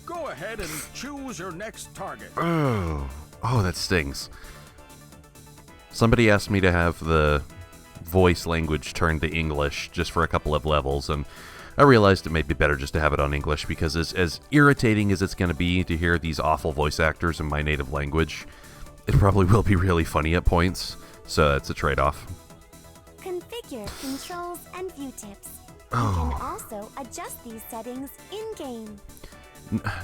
Go ahead and choose your next target. Oh, that stings. Somebody asked me to have the voice language turned to English just for a couple of levels, and I realized it may be better just to have it on English, because as irritating as it's going to be to hear these awful voice actors in my native language, it probably will be really funny at points, so it's a trade-off. Configure controls and view tips. You can also adjust these settings in-game.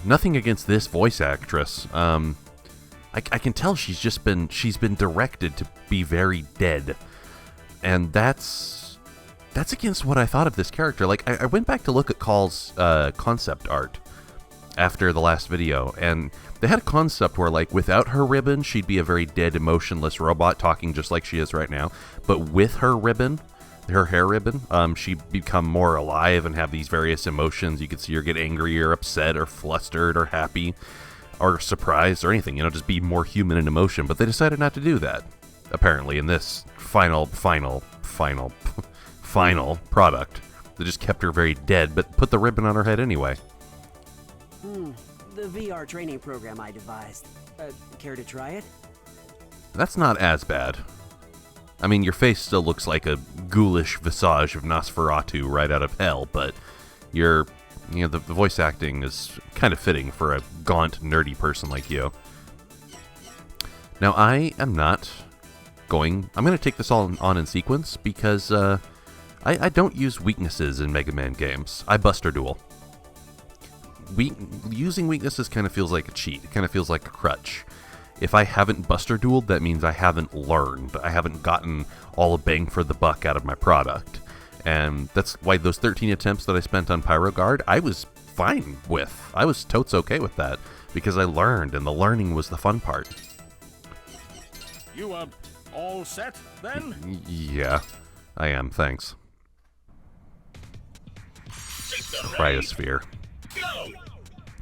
Nothing against this voice actress. I can tell she's been directed to be very dead, and that's against what I thought of this character. Like, I went back to look at Call's concept art after the last video, and they had a concept where, like, without her ribbon, she'd be a very dead, emotionless robot talking just like she is right now. But with her ribbon, her hair ribbon, she'd become more alive and have these various emotions. You could see her get angry or upset or flustered or happy or surprised or anything, just be more human in emotion. But they decided not to do that, apparently, in this final product. They just kept her very dead, but put the ribbon on her head anyway. The VR training program I devised. Care to try it? That's not as bad. I mean, your face still looks like a ghoulish visage of Nosferatu right out of hell, but the voice acting is kind of fitting for a gaunt, nerdy person like you. Now, I am not I'm going to take this all on in sequence, because I don't use weaknesses in Mega Man games. I Buster Duel. Using weaknesses kind of feels like a cheat. It kind of feels like a crutch. If I haven't Buster Dueled, that means I haven't learned. I haven't gotten all a bang for the buck out of my product. And that's why those 13 attempts that I spent on PyroGuard, I was fine with. I was totes okay with that, because I learned, and the learning was the fun part. You all set, then? Yeah, I am, thanks. Cryosphere.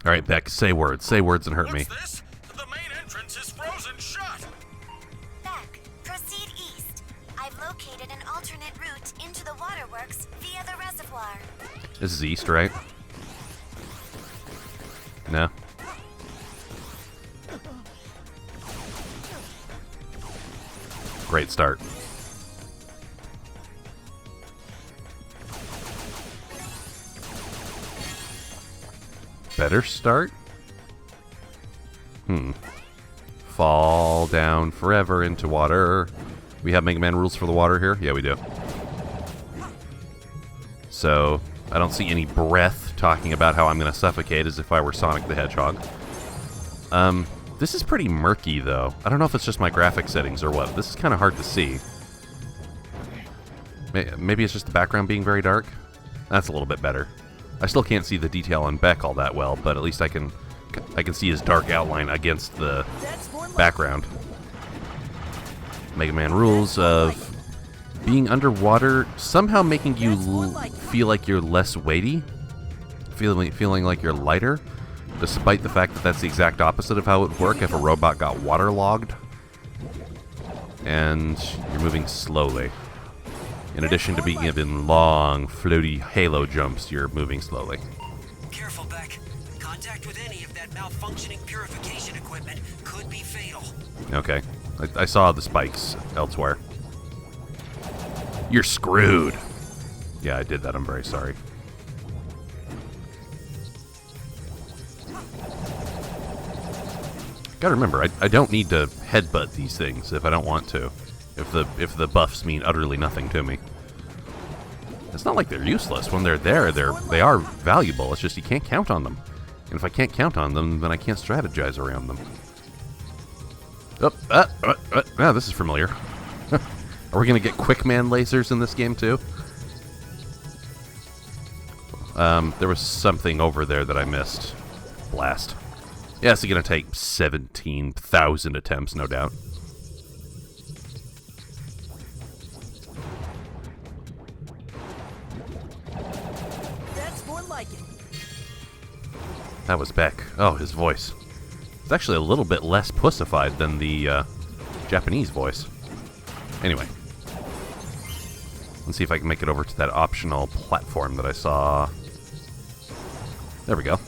Alright, Beck, say words and hurt me. What's this? The main entrance is frozen shut. Back. Proceed east. I've located an alternate route into the waterworks via the reservoir. This is east, right? No. Great start. Better start? Fall down forever into water. We have Mega Man rules for the water here? Yeah, we do. So, I don't see any breath talking about how I'm going to suffocate as if I were Sonic the Hedgehog. This is pretty murky, though. I don't know if it's just my graphic settings or what. This is kind of hard to see. Maybe it's just the background being very dark? That's a little bit better. I still can't see the detail on Beck all that well, but at least I can see his dark outline against the background. Mega Man rules of being underwater somehow making you feel like you're less weighty, feeling like you're lighter, despite the fact that that's the exact opposite of how it would work if a robot got waterlogged. And you're moving slowly. In addition to being given long, floaty halo jumps, you're moving slowly. Careful, Beck. Contact with any of that malfunctioning purification equipment could be fatal. Okay. I saw the spikes elsewhere. You're screwed. Yeah, I did that. I'm very sorry. Gotta remember, I don't need to headbutt these things if I don't want to. If the buffs mean utterly nothing to me. It's not like they're useless. When they're there, they are valuable. It's just you can't count on them. And if I can't count on them, then I can't strategize around them. Oh, this is familiar. Are we going to get Quickman lasers in this game, too? There was something over there that I missed. Blast. Yeah, it's going to take 17,000 attempts, no doubt. That's more like it. That was Beck. Oh, his voice. It's actually a little bit less pussified than the Japanese voice. Anyway. Let's see if I can make it over to that optional platform that I saw. There we go.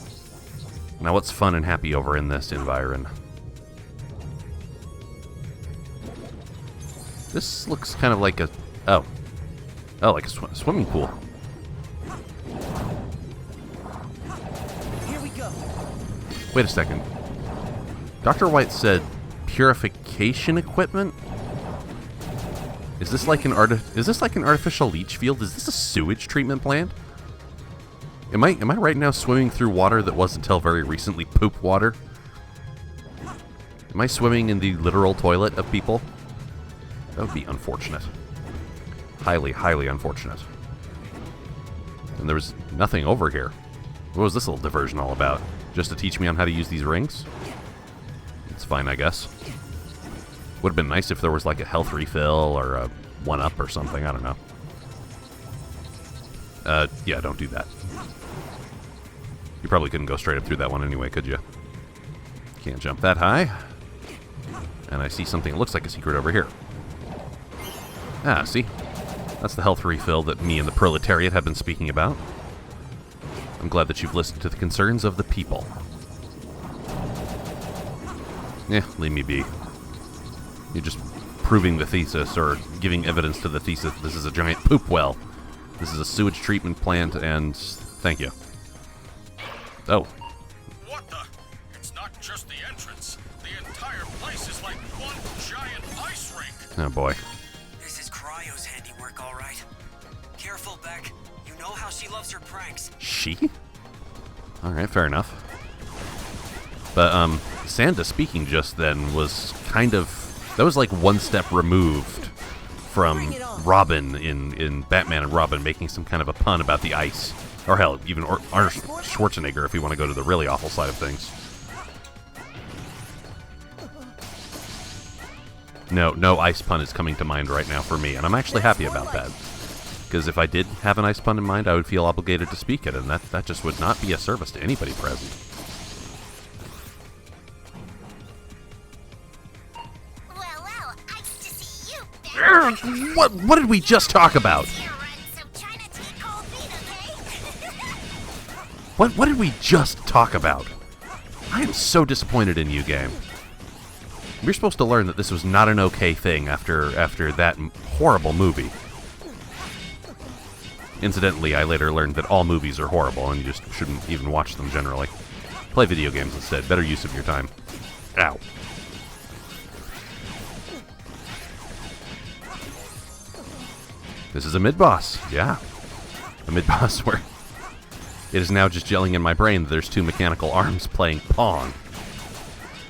Now what's fun and happy over in this environ? This looks kind of like a... Oh. Oh, like a swimming pool. Here we go. Wait a second. Dr. White said purification equipment? Is this like an artificial leach field? Is this a sewage treatment plant? Am I right now swimming through water that was until very recently poop water? Am I swimming in the literal toilet of people? That would be unfortunate. Highly, highly unfortunate. And there was nothing over here. What was this little diversion all about? Just to teach me on how to use these rings? It's fine, I guess. Would have been nice if there was like a health refill or a 1-up or something. I don't know. Yeah, don't do that. You probably couldn't go straight up through that one anyway, could you? Can't jump that high. And I see something that looks like a secret over here. Ah, see? That's the health refill that me and the proletariat have been speaking about. I'm glad that you've listened to the concerns of the people. Leave me be. You're just proving the thesis, or giving evidence to the thesis. This is a giant poop well. This is a sewage treatment plant, and thank you. Oh. What the? It's not just the entrance. The entire place is like one giant ice rink. Oh, boy. This is Cryo's handiwork, all right. Careful, Beck. You know how she loves her pranks. She? Alright, fair enough. But, Sanda speaking just then was kind of... That was like one step removed from Robin in Batman and Robin making some kind of a pun about the ice. Or hell, even Arnold Schwarzenegger if you want to go to the really awful side of things. No ice pun is coming to mind right now for me, and I'm actually happy about that. Because if I did have an ice pun in mind, I would feel obligated to speak it, and that just would not be a service to anybody present. Well, nice to see you, Barry. What did we just talk about? Here running some China tea cold feet, okay? What did we just talk about? I am so disappointed in you, game. We're supposed to learn that this was not an okay thing after that horrible movie. Incidentally, I later learned that all movies are horrible and you just shouldn't even watch them generally. Play video games instead. Better use of your time. Ow. This is a mid-boss. Yeah. A mid-boss where it is now just gelling in my brain that there's two mechanical arms playing Pong.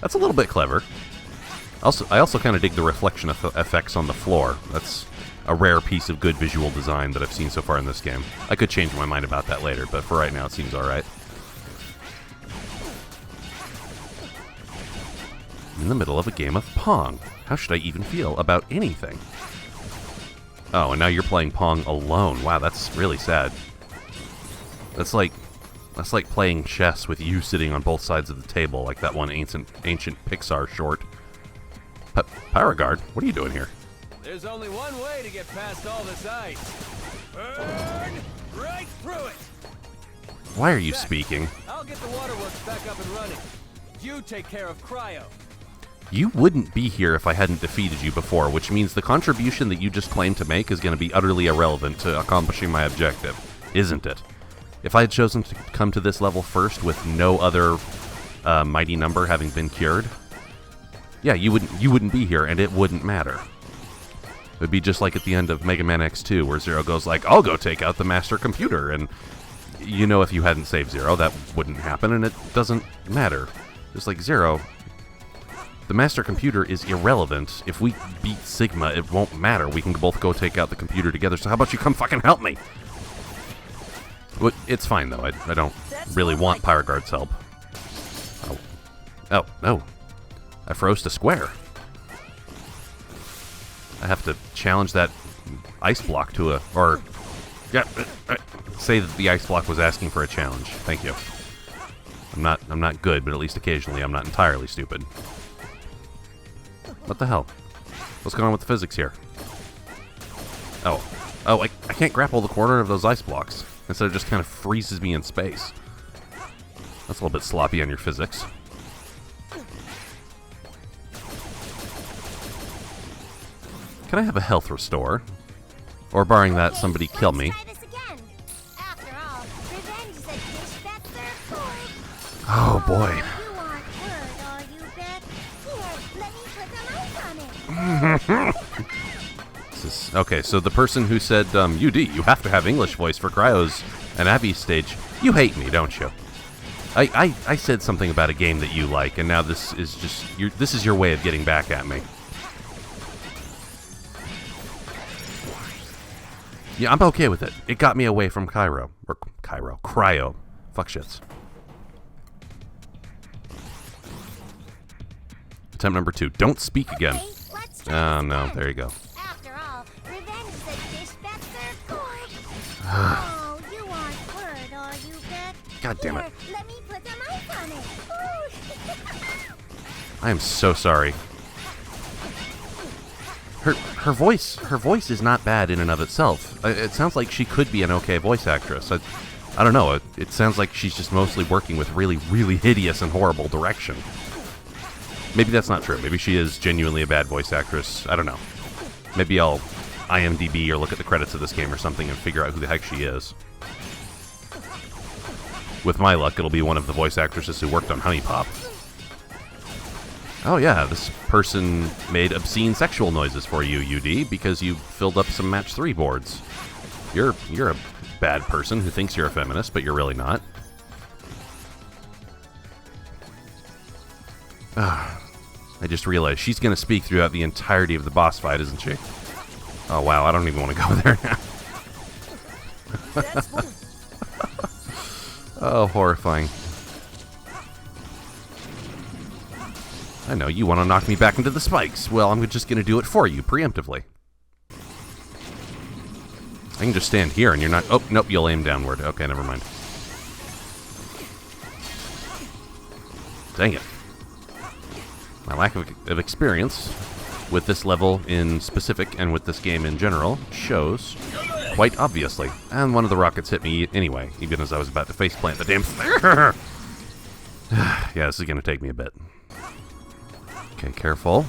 That's a little bit clever. I also kind of dig the reflection effects on the floor. That's a rare piece of good visual design that I've seen so far in this game. I could change my mind about that later, but for right now it seems alright. In the middle of a game of Pong. How should I even feel about anything? Oh, and now you're playing Pong alone. Wow, that's really sad. That's like playing chess with you sitting on both sides of the table, like that one ancient Pixar short. Paragard, what are you doing here? There's only one way to get past all this ice. Burn right through it. Why are you speaking? I'll get the waterworks back up and running. You take care of Cryo. You wouldn't be here if I hadn't defeated you before, which means the contribution that you just claimed to make is going to be utterly irrelevant to accomplishing my objective, isn't it? If I had chosen to come to this level first with no other mighty number having been cured, yeah, you wouldn't be here, and it wouldn't matter. It would be just like at the end of Mega Man X2, where Zero goes like, I'll go take out the master computer, and you know if you hadn't saved Zero, that wouldn't happen, and it doesn't matter. Just like Zero, the master computer is irrelevant. If we beat Sigma, it won't matter. We can both go take out the computer together, so how about you come fucking help me? Well, it's fine, though. I don't really want Paragard's help. Oh, no. I froze to square. I have to challenge that ice block to say that the ice block was asking for a challenge. Thank you. I'm not good, but at least occasionally I'm not entirely stupid. What the hell? What's going on with the physics here? Oh, I can't grapple the corner of those ice blocks. Instead it just kind of freezes me in space. That's a little bit sloppy on your physics. Can I have a health restore? Or barring that, somebody kill me. Let's try this again. After all, revenge is a dish that's served cold. Oh boy. You want word, are you, Beth? Here, let me put some ice on it. This is, okay, so the person who said, UD, you have to have English voice for Cryos and Abby's stage, you hate me, don't you? I said something about a game that you like, and now this is just, this is your way of getting back at me. Yeah, I'm okay with it. It got me away from Cryo. Fuck shits. Attempt number 2. Don't speak again. Okay, let's try Oh, this no. again. There you go. After all, revenge is a dish that's served cold. Oh, you want word, are you, Beth? God damn it. Here, let me put some ice on it. Ooh. I am so sorry. Her voice is not bad in and of itself. It sounds like she could be an okay voice actress. I don't know. It sounds like she's just mostly working with really, really hideous and horrible direction. Maybe that's not true. Maybe she is genuinely a bad voice actress. I don't know. Maybe I'll IMDb or look at the credits of this game or something and figure out who the heck she is. With my luck, it'll be one of the voice actresses who worked on Honey Pop. Oh yeah, this person made obscene sexual noises for you, UD, because you filled up some match 3 boards. You're a bad person who thinks you're a feminist, but you're really not. I just realized she's going to speak throughout the entirety of the boss fight, isn't she? Oh wow, I don't even want to go there now. Oh, horrifying. I know, you want to knock me back into the spikes. Well, I'm just going to do it for you, preemptively. I can just stand here and you're not... Oh, nope, you'll aim downward. Okay, never mind. Dang it. My lack of experience with this level in specific and with this game in general shows quite obviously. And one of the rockets hit me anyway, even as I was about to faceplant the damn... Yeah, this is going to take me a bit. Okay, careful.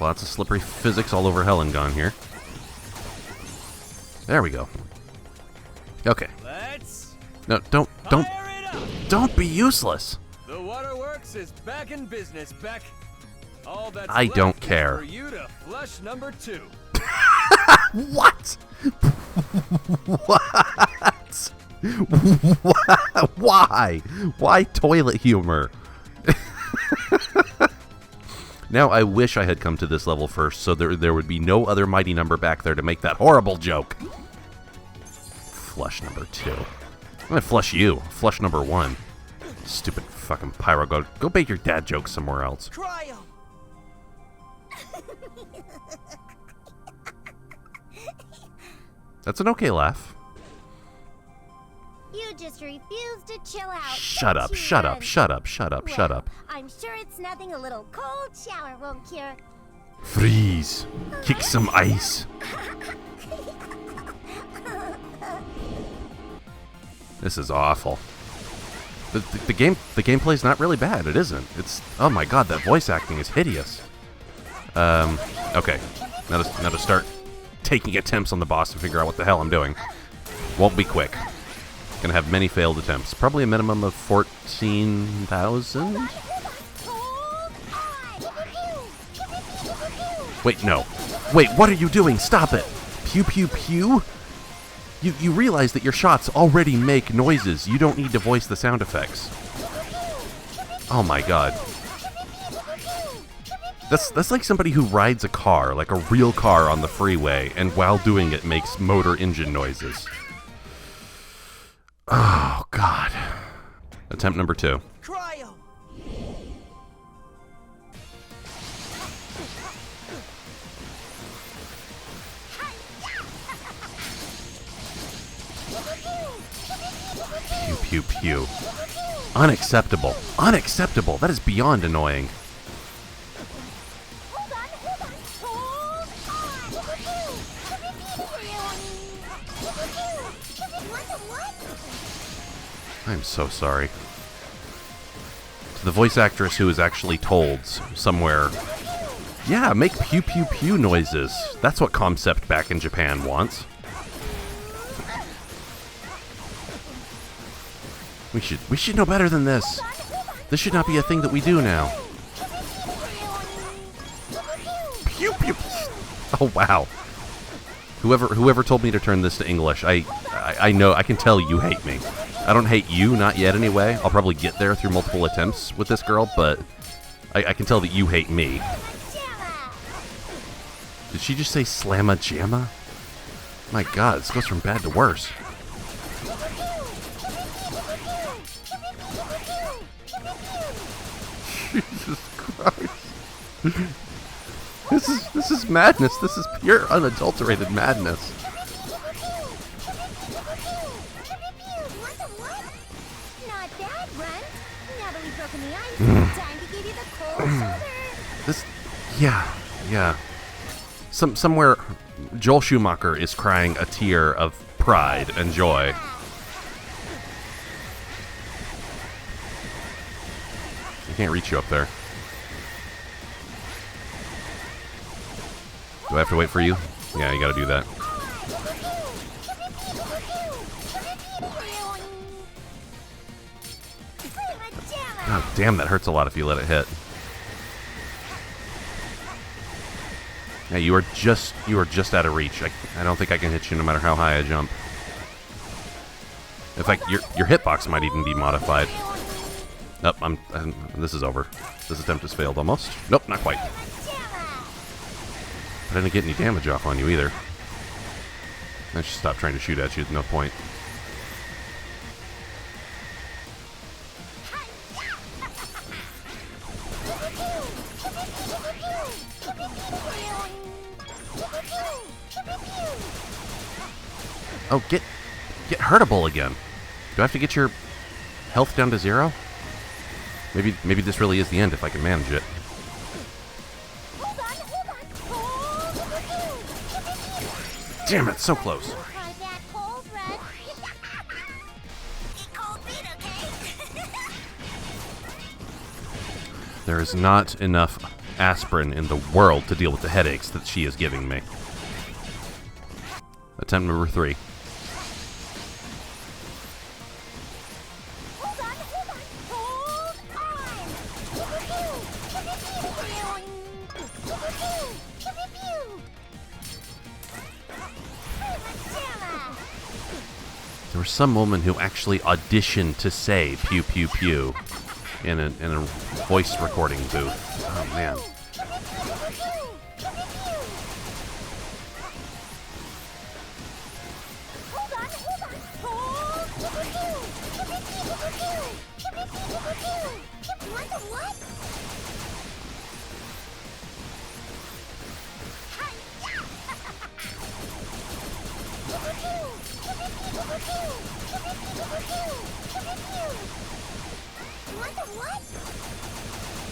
Lots of slippery physics all over Hellengon here. There we go. Okay. Let's No, don't fire it up. don't be useless. The waterworks is back in business, Beck. All that's I left don't is care. for you to flush number 2. What? What? Why? Why toilet humor? Now, I wish I had come to this level first, so there would be no other mighty number back there to make that horrible joke. Flush number 2. I'm gonna flush you. Flush number 1. Stupid fucking pyro. Go bait your dad jokes somewhere else. Cryo! That's an okay laugh. You just refuse to chill out. Shut don't up, you, shut up, Ren? shut up, shut up, shut Well, up. I'm sure it's nothing a little cold shower won't cure. Freeze. Kick some ice. This is awful. The gameplay's not really bad. It isn't. It's, oh my god, that voice acting is hideous. Okay. Now to start taking attempts on the boss to figure out what the hell I'm doing. Won't be quick. Gonna have many failed attempts. Probably a minimum of 14,000? Wait, no. Wait, what are you doing? Stop it! Pew pew pew? You realize that your shots already make noises. You don't need to voice the sound effects. Oh my god. That's like somebody who rides a car, like a real car on the freeway, and while doing it makes motor engine noises. Oh god. Attempt number 2. Cryo! Pew pew pew. Unacceptable. Unacceptable. That is beyond annoying. Hold on, hold on. I'm so sorry. The voice actress who is actually told somewhere, yeah, make pew pew pew noises. That's what Concept back in Japan wants. We should know better than this. This should not be a thing that we do now. Pew pew. Oh wow. Whoever told me to turn this to English, I know, I can tell you hate me. I don't hate you, not yet anyway. I'll probably get there through multiple attempts with this girl, but I can tell that you hate me. Did she just say slamma jamma? My god, this goes from bad to worse. Jesus Christ. This is madness. This is pure unadulterated madness. Not bad, Runt. Now that we've broken the ice, time to give you the cold shoulder. This, yeah. Somewhere, Joel Schumacher is crying a tear of pride and joy. I can't reach you up there. Do I have to wait for you? Yeah, you gotta do that. God damn, that hurts a lot if you let it hit. Yeah, you are just out of reach. I don't think I can hit you no matter how high I jump. In fact, your hitbox might even be modified. Nope, this is over. This attempt has failed almost. Nope, not quite. I didn't get any damage off on you either. I should stop trying to shoot at you. No point. Oh, get hurtable again. Do I have to get your health down to 0? Maybe this really is the end if I can manage it. Damn it, so close. There is not enough aspirin in the world to deal with the headaches that she is giving me. Attempt number 3. There was some woman who actually auditioned to say pew pew pew in a voice recording booth. Oh man.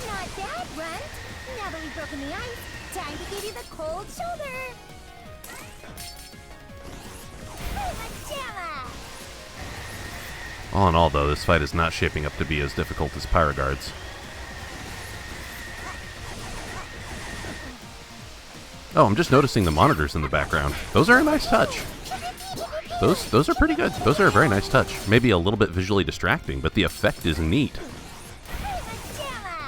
Not bad, Runt. Now that we've broken the ice, time to give you the cold shoulder. Pajama! All in all, though, this fight is not shaping up to be as difficult as Pyroguard's. Oh, I'm just noticing the monitors in the background. Those are a nice touch. Those are pretty good. Those are a very nice touch. Maybe a little bit visually distracting, but the effect is neat.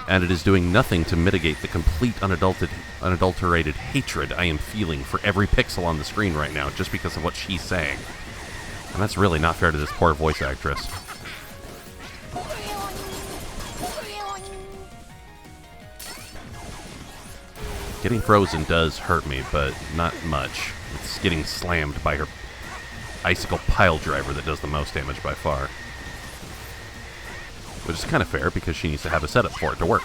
And it is doing nothing to mitigate the complete unadulterated hatred I am feeling for every pixel on the screen right now just because of what she's saying. And that's really not fair to this poor voice actress. Getting frozen does hurt me, but not much. It's getting slammed by her icicle pile driver that does the most damage by far. Which is kind of fair because she needs to have a setup for it to work.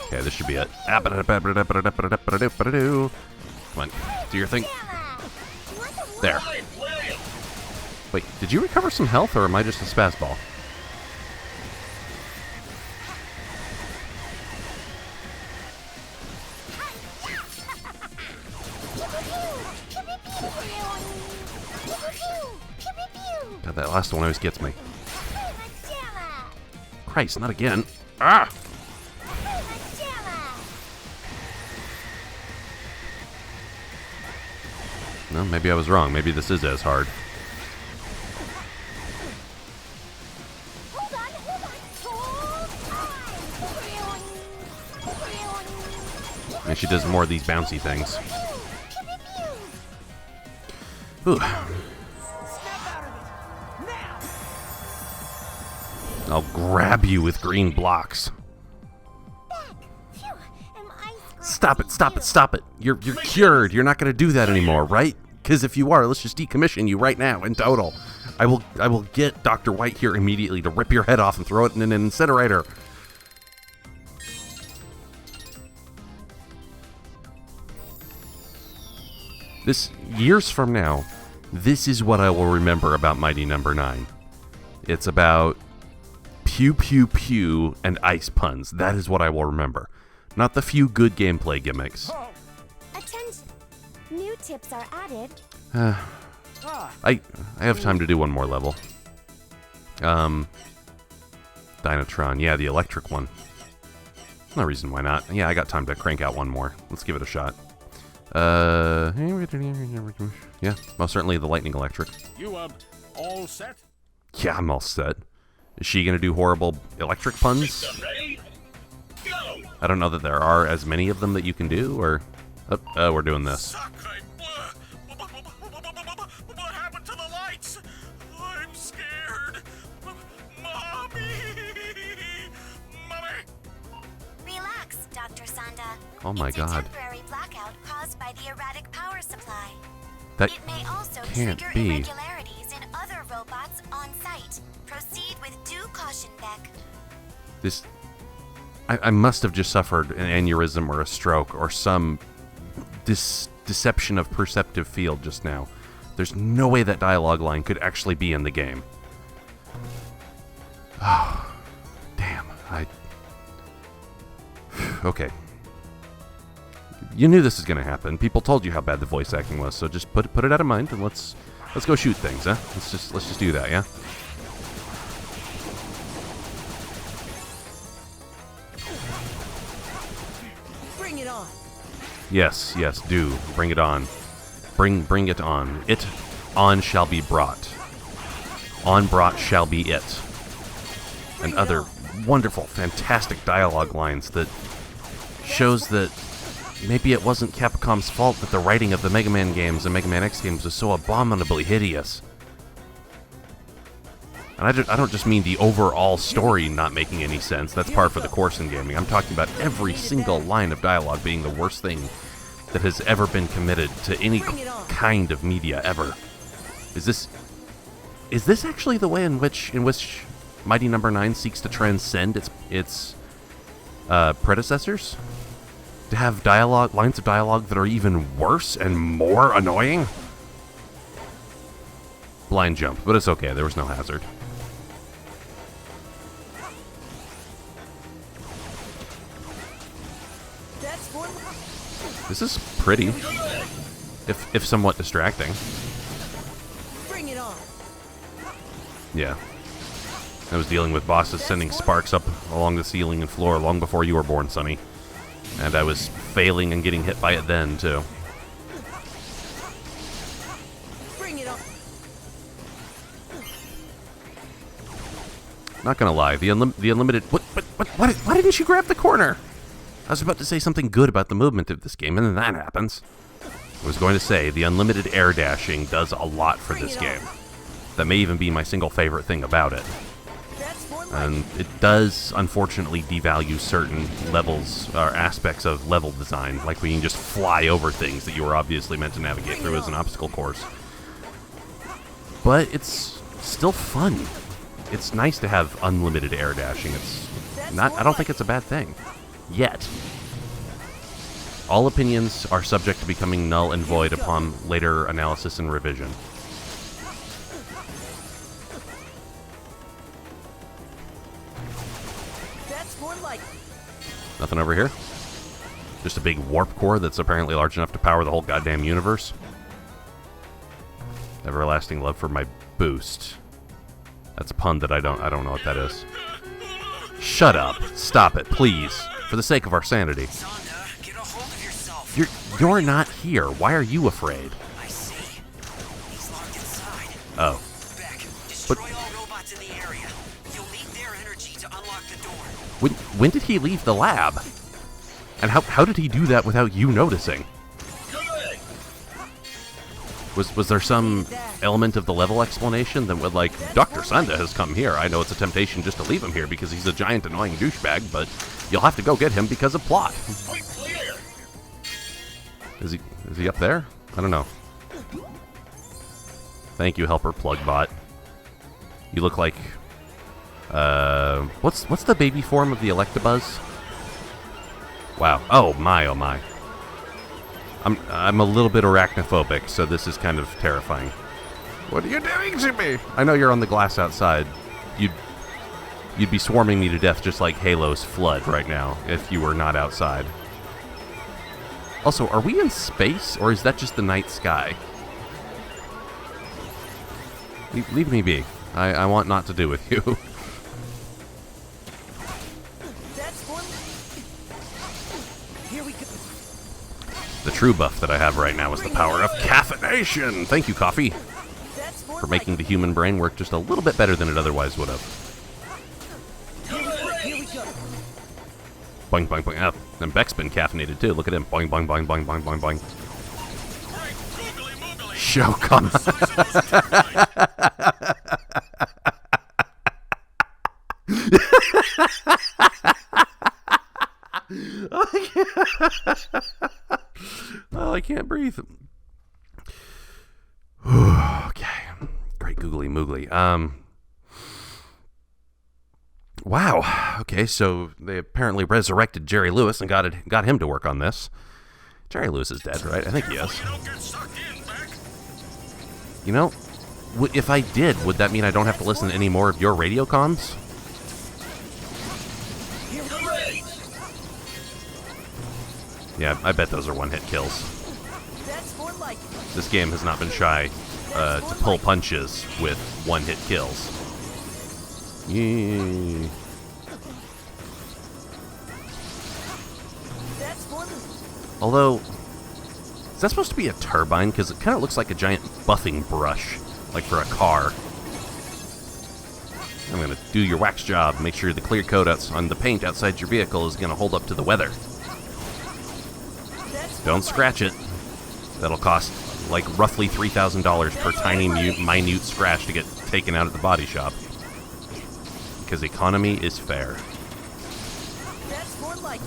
Okay, this should be it. Come on, do your thing. There. Wait, did you recover some health or am I just a spaz ball? God, that last one always gets me. Christ, not again. Ah! No, maybe I was wrong. Maybe this is as hard. And she does more of these bouncy things. Ooh. I'll grab you with green blocks. Stop it, stop it, stop it. You're cured. You're not going to do that anymore, right? Because if you are, let's just decommission you right now in total. I will get Dr. White here immediately to rip your head off and throw it in an incinerator. This, years from now, this is what I will remember about Mighty Number 9. It's about pew pew pew and ice puns. That is what I will remember. Not the few good gameplay gimmicks. Attention. New tips are added. I have time to do one more level. Dynatron. Yeah, the electric one. No reason why not. Yeah, I got time to crank out one more. Let's give it a shot. Yeah, most certainly the lightning electric. You, all set? Yeah, I'm all set. Is she gonna do horrible electric puns? I don't know that there are as many of them that you can do, or... Oh, we're doing this. Sakai, what happened to the lights? I'm scared. Mommy! Mommy! Relax, Dr. Sanda. Oh my It's God. a temporary blackout caused by the erratic power supply. That It may also can't trigger be. irregularities in other robots on site. Proceed with due caution, Beck. This... I must have just suffered an aneurysm or a stroke or some deception of perceptive field just now. There's no way that dialogue line could actually be in the game. Oh, damn. Okay. You knew this was going to happen. People told you how bad the voice acting was, so just put it out of mind and let's go shoot things, huh? Let's just do that, yeah? Bring it on. Yes, do. Bring it on. Bring it on. It on shall be brought. On brought shall be it. And other wonderful, fantastic dialogue lines that shows that maybe it wasn't Capcom's fault that the writing of the Mega Man games and Mega Man X games was so abominably hideous. And I don't just mean the overall story not making any sense. That's par for the course in gaming. I'm talking about every single line of dialogue being the worst thing that has ever been committed to any kind of media ever. Is this actually the way in which Mighty Number 9 seeks to transcend its predecessors? To have lines of dialogue that are even worse and more annoying? Blind jump, but it's okay. There was no hazard. This is pretty, if somewhat distracting. Bring it on. Yeah. I was dealing with bosses sending sparks up along the ceiling and floor long before you were born, Sonny. And I was failing and getting hit by it then, too. Bring it on. Not gonna lie, the unlimited... Why didn't you grab the corner? I was about to say something good about the movement of this game, and then that happens. I was going to say, the unlimited air dashing does a lot for this game. That may even be my single favorite thing about it. And it does, unfortunately, devalue certain levels, or aspects of level design, like when you can just fly over things that you were obviously meant to navigate through as an obstacle course. But it's still fun. It's nice to have unlimited air dashing. I don't think it's a bad thing. Yet. All opinions are subject to becoming null and void upon later analysis and revision. That's more like Nothing over here? Just a big warp core that's apparently large enough to power the whole goddamn universe? Everlasting love for my boost. That's a pun that I don't know what that is. Shut up. Stop it, please. For the sake of our sanity. Sonda, get a hold of yourself. You're not here. Why are you afraid? I see. He's locked inside. Oh. Beck, destroy all robots in the area. You'll need their energy to unlock the door. When did he leave the lab? And how did he do that without you noticing? Was there some element of the level explanation that would, like, Dr. Sonda has come here. I know it's a temptation just to leave him here because he's a giant annoying douchebag, but you'll have to go get him because of plot. Is he up there? I don't know. Thank you, Helper Plugbot. You look like what's the baby form of the Electabuzz? Wow. Oh my, oh my. I'm a little bit arachnophobic, so this is kind of terrifying. What are you doing to me? I know you're on the glass outside. You'd be swarming me to death just like Halo's Flood right now if you were not outside. Also, are we in space, or is that just the night sky? Leave me be. I want not to do with you. Here we go. The true buff that I have right now is the power of caffeination. Thank you, coffee, for making the human brain work just a little bit better than it otherwise would have. Here we go. Boing, boing, boing. Oh, and Beck's been caffeinated too. Look at him. Boing, boing, boing, boing, boing, boing, boing. Show come. Oh, I can't breathe. Okay. Great googly moogly. Wow. Okay, so they apparently resurrected Jerry Lewis and got him to work on this. Jerry Lewis is dead, right? I think he is. You know, if I did, would that mean I don't have to listen to any more of your radio comms? Yeah, I bet those are one-hit kills. That's more like it. This game has not been shy to pull punches with one-hit kills. Yay. That's more than Although, is that supposed to be a turbine? Because it kind of looks like a giant buffing brush, like for a car. I'm going to do your wax job, make sure the clear coat on the paint outside your vehicle is going to hold up to the weather. Don't scratch it. That'll cost like roughly $3,000 per tiny minute scratch to get taken out at the body shop. Because economy is fair. that's more like it.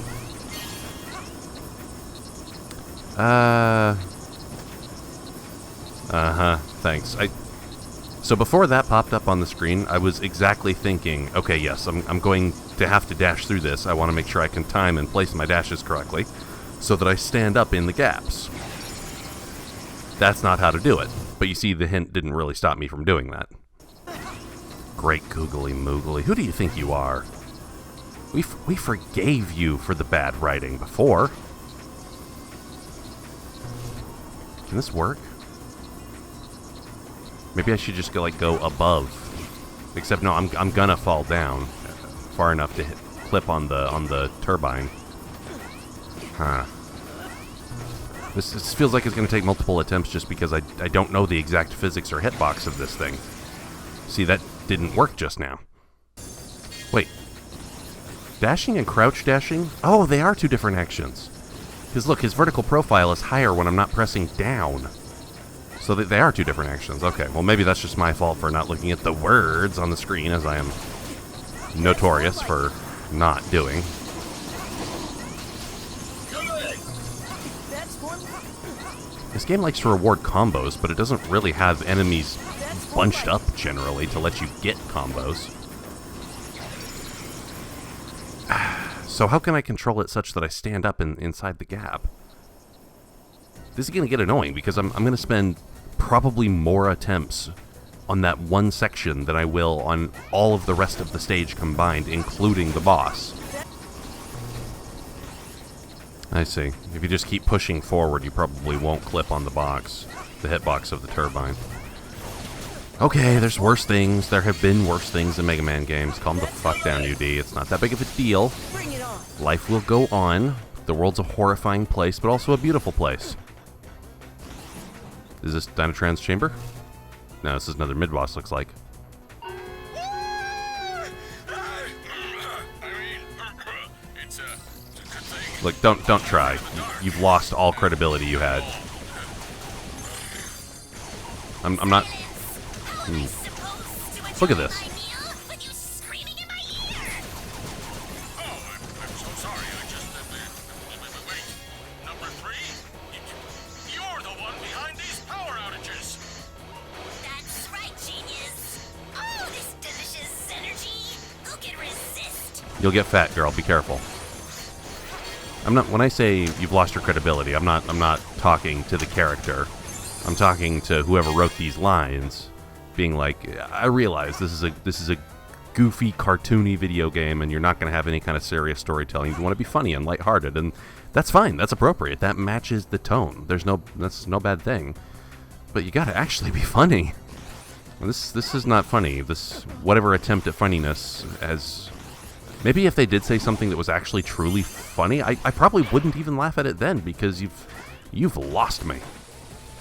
Thanks. So before that popped up on the screen, I was exactly thinking, okay, yes, I'm going to have to dash through this. I want to make sure I can time and place my dashes correctly so that I stand up in the gaps. That's not how to do it. But you see, the hint didn't really stop me from doing that. Great googly moogly. Who do you think you are? We forgave you for the bad writing before. Can this work? Maybe I should just go above. Except no, I'm gonna fall down far enough to clip on the turbine. Huh. This feels like it's gonna take multiple attempts just because I don't know the exact physics or hitbox of this thing. See, that didn't work just now. Wait. Dashing and crouch dashing? Oh, they are two different actions. Because look, his vertical profile is higher when I'm not pressing down. So they are two different actions. Okay, well maybe that's just my fault for not looking at the words on the screen, as I am notorious for not doing. That's more like it. This game likes to reward combos, but it doesn't really have enemies bunched up generally to let you get combos. So how can I control it such that I stand up inside the gap? This is going to get annoying because I'm going to spend probably more attempts on that one section than I will on all of the rest of the stage combined, including the boss. I see. If you just keep pushing forward, you probably won't clip on the box, the hitbox of the turbine. Okay, there's worse things. There have been worse things in Mega Man games. Calm the fuck down, UD. It's not that big of a deal. Bring it on. Life will go on. The world's a horrifying place, but also a beautiful place. Is this Dynatron's chamber? No, this is another mid-boss, looks like. I mean, it's a good thing. Look, don't try. You've lost all credibility you had. I'm not... Look at this. Oh, I'm so sorry. I just... wait. Number 3? You're the one behind these power outages. That's right, genius. Oh, this delicious energy. Who can resist? You'll get fat, girl. Be careful. I'm not... When I say you've lost your credibility, I'm not talking to the character. I'm talking to whoever wrote these lines, being like, I realize this is a goofy, cartoony video game, and you're not going to have any kind of serious storytelling. You want to be funny and lighthearted, and that's fine. That's appropriate. That matches the tone. That's no bad thing. But you got to actually be funny. This is not funny. This whatever attempt at funniness has. Maybe if they did say something that was actually truly funny, I probably wouldn't even laugh at it then, because you've lost me.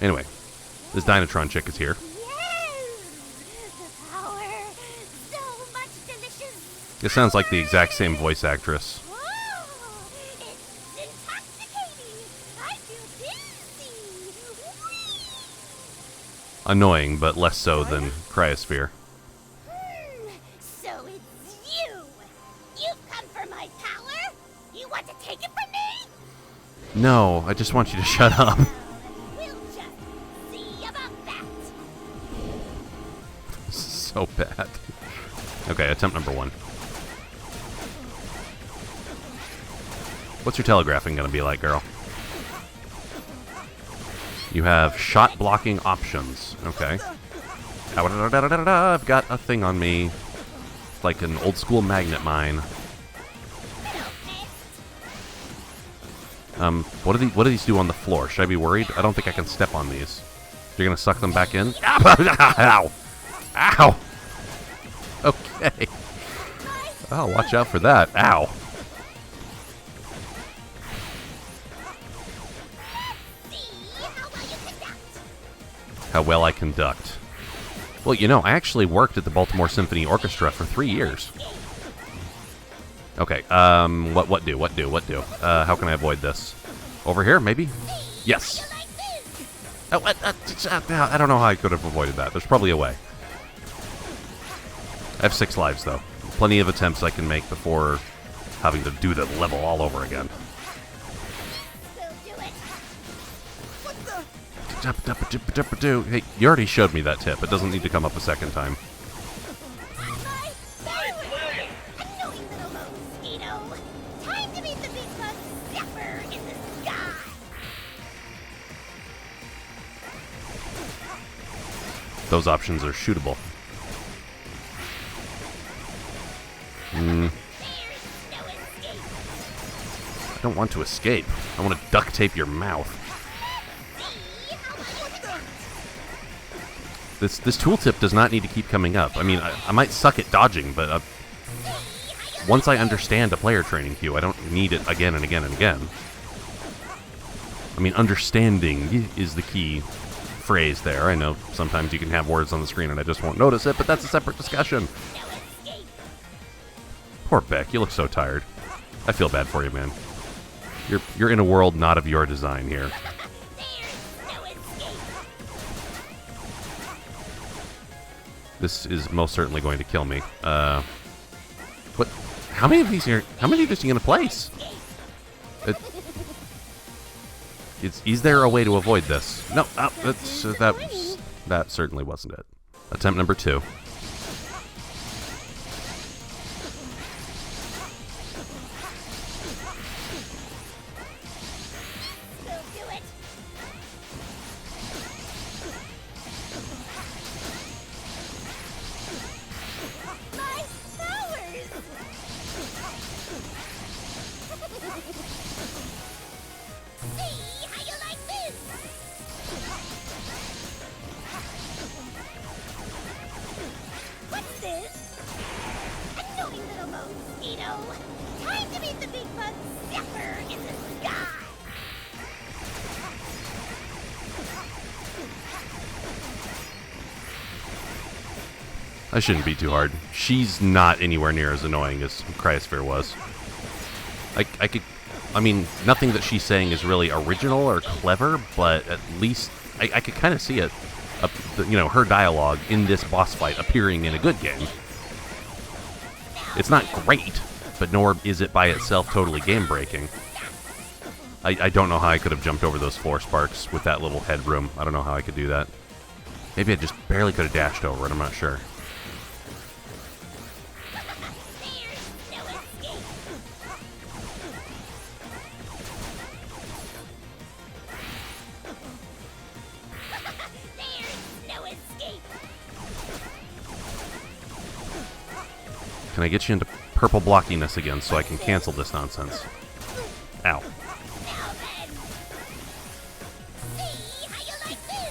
Anyway, this Dynatron chick is here. Yes! The power. So much delicious. It sounds like the exact same voice actress. Whoa! It's intoxicating. I feel dizzy. Whee! Annoying, but less so than Cryosphere. So it's you. You've come for my power? You want to take it from me? No, I just want you to shut up. We'll just see about that. So bad. Okay, attempt number 1. What's your telegraphing gonna be like, girl? You have shot blocking options. Okay. I've got a thing on me. It's like an old school magnet mine. What do these do on the floor? Should I be worried? I don't think I can step on these. You're gonna suck them back in? Ow! Ow! Okay. Oh, watch out for that. Ow. How well I conduct. Well, you know, I actually worked at the Baltimore Symphony Orchestra for 3 years. Okay, what do? How can I avoid this? Over here, maybe? Yes! Oh, I don't know how I could have avoided that. There's probably a way. I have 6 lives, though. Plenty of attempts I can make before having to do the level all over again. Hey, you already showed me that tip. It doesn't need to come up a second time. Those options are shootable. I don't want to escape. I want to duct tape your mouth. This tooltip does not need to keep coming up. I mean, I might suck at dodging, but once I understand a player training cue, I don't need it again and again and again. I mean, understanding is the key phrase there. I know sometimes you can have words on the screen and I just won't notice it, but that's a separate discussion. Poor Beck, you look so tired. I feel bad for you, man. You're in a world not of your design here. This is most certainly going to kill me. What? How many of these are? How many of these are you gonna place? Is there a way to avoid this? No, that certainly wasn't it. Attempt number 2. Time to meet the big bug zipper in the sky! I shouldn't be too hard. She's not anywhere near as annoying as Cryosphere was. I mean, nothing that she's saying is really original or clever, but at least I could kind of see it, her dialogue in this boss fight appearing in a good game. It's not great, but nor is it by itself totally game-breaking. I don't know how I could have jumped over those floor sparks with that little headroom. I don't know how I could do that. Maybe I just barely could have dashed over it, I'm not sure. Can I get you into purple blockiness again so I can cancel this nonsense? Ow.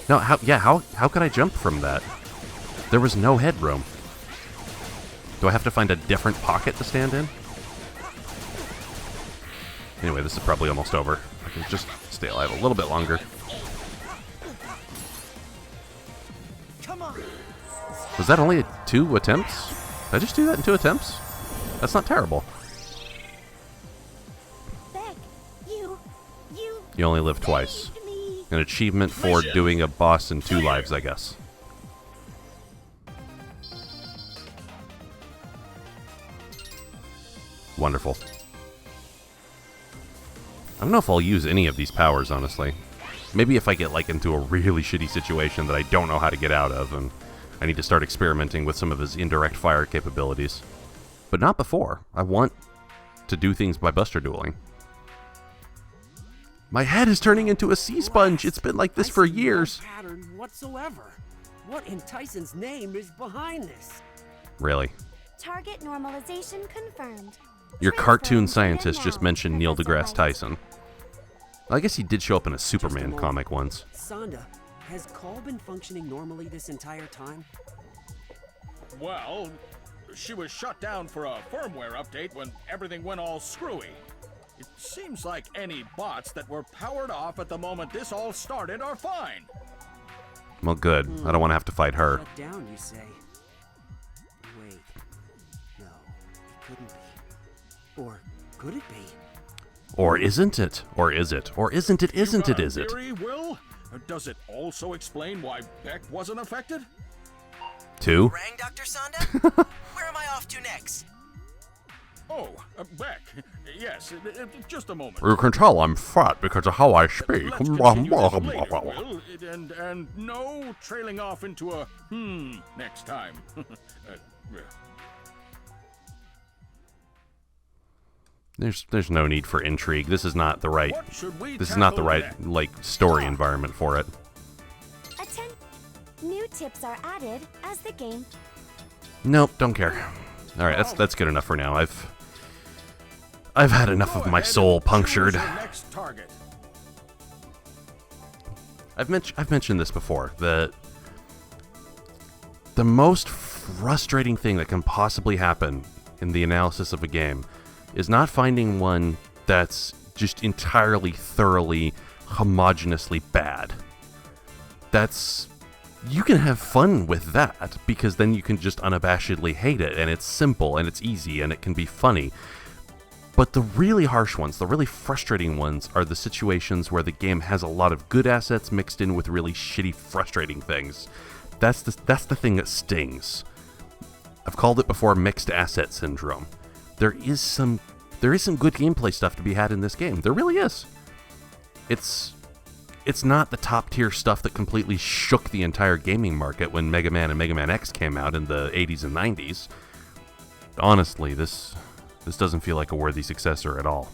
No, how could I jump from that? There was no headroom. Do I have to find a different pocket to stand in? Anyway, this is probably almost over. I can just stay alive a little bit longer. Come on. Was that only 2 attempts? Did I just do that in 2 attempts? That's not terrible. Beck, you You only live twice. saved me. An achievement for doing a boss in 2 lives, I guess. Wonderful. I don't know if I'll use any of these powers, honestly. Maybe if I get like into a really shitty situation that I don't know how to get out of, and I need to start experimenting with some of his indirect fire capabilities. But not before. I want to do things by Buster Dueling. My head is turning into a sea sponge. It's been like this for years. No pattern whatsoever. What in Tyson's name is behind this? Really? Target normalization confirmed. Your Transferring cartoon to scientist now, just mentioned Neil Professor deGrasse White. Tyson. I guess he did show up in a Just Superman a moment. comic once. Sonda, has Call been functioning normally this entire time? Well, she was shut down for a firmware update when everything went all screwy. It seems like any bots that were powered off at the moment this all started are fine. Well, good. I don't want to have to fight her. Shut down, you say? Wait. No, it couldn't be. Or could it be? Or isn't it? Or is it? Or isn't it? Isn't You it? got a Is it? theory, Will? Does it also explain why Beck wasn't affected? 2? Rang, Dr. Sonda? Where am I off to next? Oh, Beck. Yes, just a moment. You can tell I'm fat because of how I speak. Let's continue this later, Will, and no trailing off into a next time. There's no need for intrigue. This is not the right. What should we This is not the tackle right next? like story environment for it. New tips are added as the game. Nope, don't care. All right, that's good enough for now. I've had enough Go of my ahead soul and choose punctured. your next target. I've mentioned this before. The most frustrating thing that can possibly happen in the analysis of a game is not finding one that's just entirely, thoroughly, homogeneously bad. You can have fun with that, because then you can just unabashedly hate it, and it's simple, and it's easy, and it can be funny. But the really harsh ones, the really frustrating ones, are the situations where the game has a lot of good assets mixed in with really shitty, frustrating things. That's the thing that stings. I've called it before mixed asset syndrome. There is some good gameplay stuff to be had in this game. There really is. It's not the top tier stuff that completely shook the entire gaming market when Mega Man and Mega Man X came out in the 80s and 90s. Honestly, this doesn't feel like a worthy successor at all.